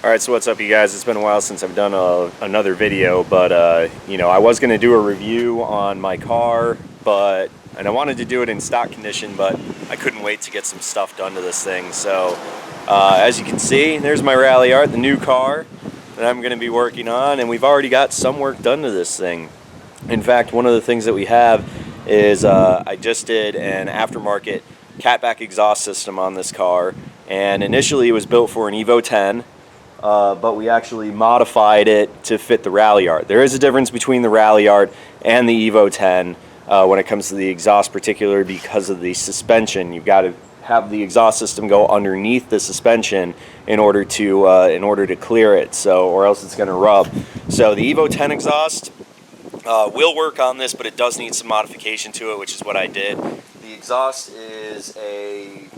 Alright, so what's up you guys? It's been a while since I've done another video, but you know, I was going to do a review on my car, and I wanted to do it in stock condition, but I couldn't wait to get some stuff done to this thing. So as you can see, there's my Ralliart, the new car that I'm going to be working on, and we've already got some work done to this thing. In fact, one of the things that we have is I just did an aftermarket catback exhaust system on this car, and initially it was built for an Evo 10. But we actually modified it to fit the Ralliart. There is a difference between the Ralliart and the Evo 10 when it comes to the exhaust, particularly because of the suspension. You've got to have the exhaust system go underneath the suspension in order to clear it, or else it's going to rub. So the Evo 10 exhaust will work on this, but it does need some modification to it, which is what I did. The exhaust is I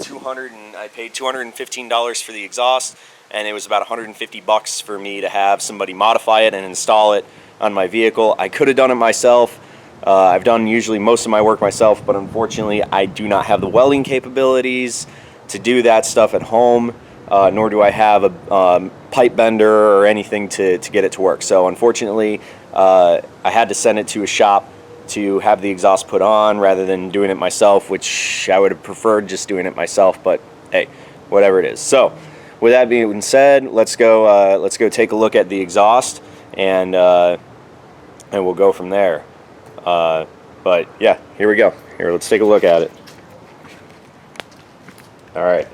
paid $215 for the exhaust, and it was about $150 for me to have somebody modify it and install it on my vehicle. I could have done it myself. I've done usually most of my work myself, but unfortunately I do not have the welding capabilities to do that stuff at home, nor do I have a pipe bender or anything to get it to work. So unfortunately I had to send it to a shop to have the exhaust put on rather than doing it myself, which I would have preferred just doing it myself, but hey, whatever it is. So with that being said, let's go take a look at the exhaust, and we'll go from there. But yeah, here we go. Here, let's take a look at it. All right.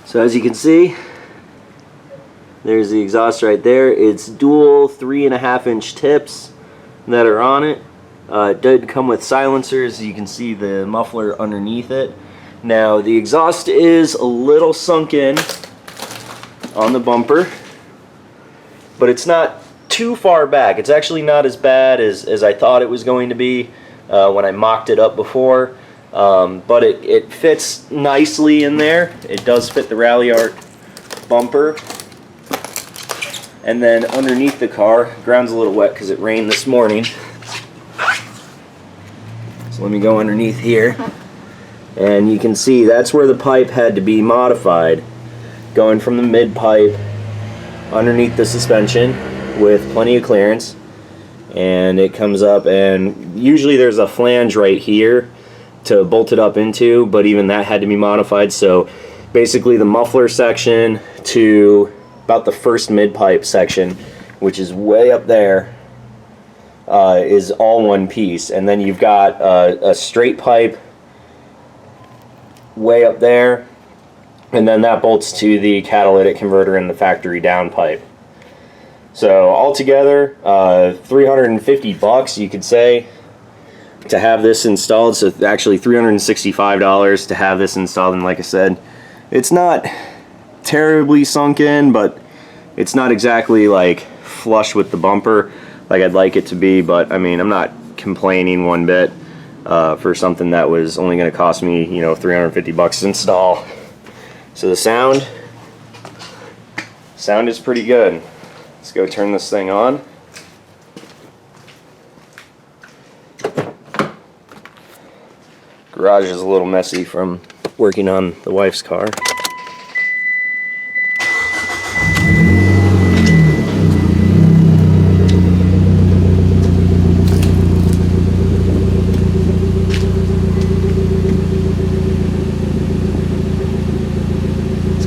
So as you can see, there's the exhaust right there. It's dual 3.5-inch tips that are on it. It did come with silencers. You can see the muffler underneath it. Now the exhaust is a little sunk in on the bumper, but it's not too far back. It's actually not as bad as I thought it was going to be when I mocked it up before, but it fits nicely in there. It does fit the Ralliart bumper. And then underneath the car, ground's a little wet because it rained this morning. So let me go underneath here. And you can see that's where the pipe had to be modified, going from the mid pipe underneath the suspension with plenty of clearance, and it comes up, and usually there's a flange right here to bolt it up into, but even that had to be modified. So basically the muffler section to about the first mid pipe section, which is way up there, is all one piece, and then you've got a straight pipe way up there, and then that bolts to the catalytic converter in the factory downpipe. So altogether, $350 you could say to have this installed. So actually $365 to have this installed, and like I said, it's not terribly sunk in, but it's not exactly like flush with the bumper like I'd like it to be. But I mean, I'm not complaining one bit for something that was only going to cost me, you know, $350 to install. So the sound is pretty good. Let's go turn this thing on. Garage is a little messy from working on the wife's car.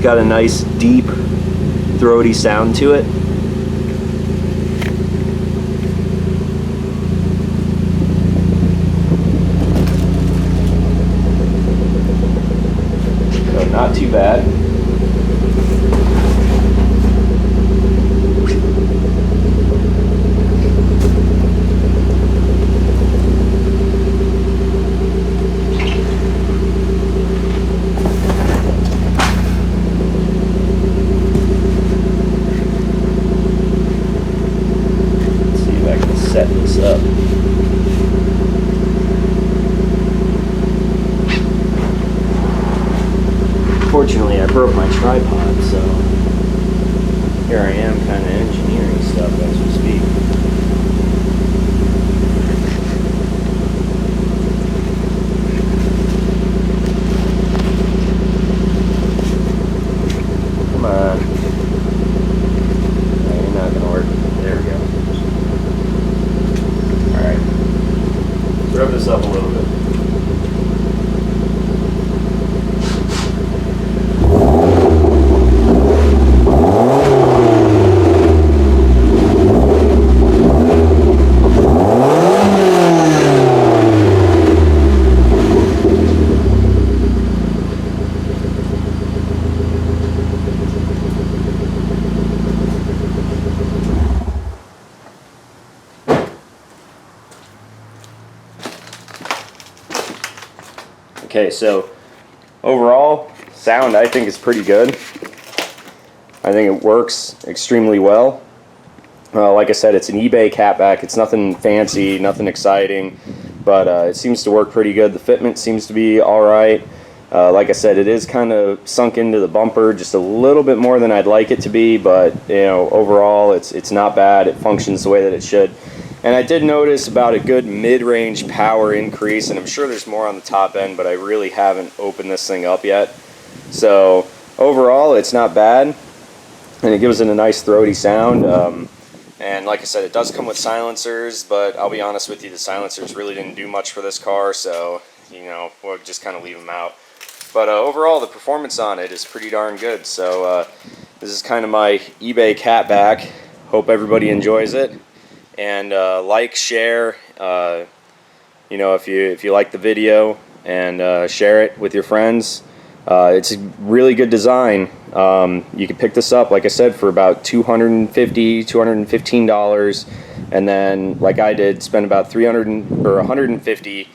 Got a nice deep throaty sound to it. So not too bad. Set this up. Fortunately, I broke my tripod, so here I am kind of engineering stuff as we speak. Come on. rev this up a little bit. Okay, so overall, sound I think is pretty good. I think it works extremely well. Like I said, it's an eBay catback. It's nothing fancy, nothing exciting, but it seems to work pretty good. The fitment seems to be alright. Like I said, it is kind of sunk into the bumper just a little bit more than I'd like it to be, but you know, overall it's not bad. It functions the way that it should. And I did notice about a good mid-range power increase, and I'm sure there's more on the top end, but I really haven't opened this thing up yet. So overall, it's not bad, and it gives it a nice throaty sound. And like I said, it does come with silencers, but I'll be honest with you, the silencers really didn't do much for this car, so you know, we'll just kind of leave them out. But overall, the performance on it is pretty darn good. So this is kind of my eBay catback. Hope everybody enjoys it. And like, share, you know, if you like the video, and share it with your friends. It's a really good design. You can pick this up, like I said, for about $250, $215, and then, like I did, spend about $300 or $150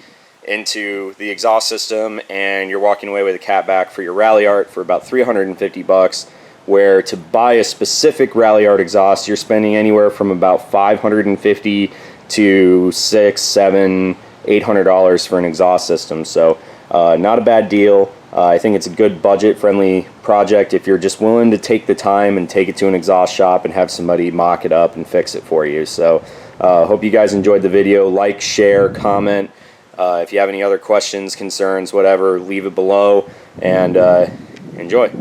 into the exhaust system, and you're walking away with a catback for your Ralliart for about $350. Where to buy a specific Ralliart exhaust, you're spending anywhere from about $550 to $600, $700, $800 for an exhaust system. So not a bad deal. I think it's a good budget-friendly project if you're just willing to take the time and take it to an exhaust shop and have somebody mock it up and fix it for you. So hope you guys enjoyed the video. Like, share, comment. If you have any other questions, concerns, whatever, leave it below, and enjoy.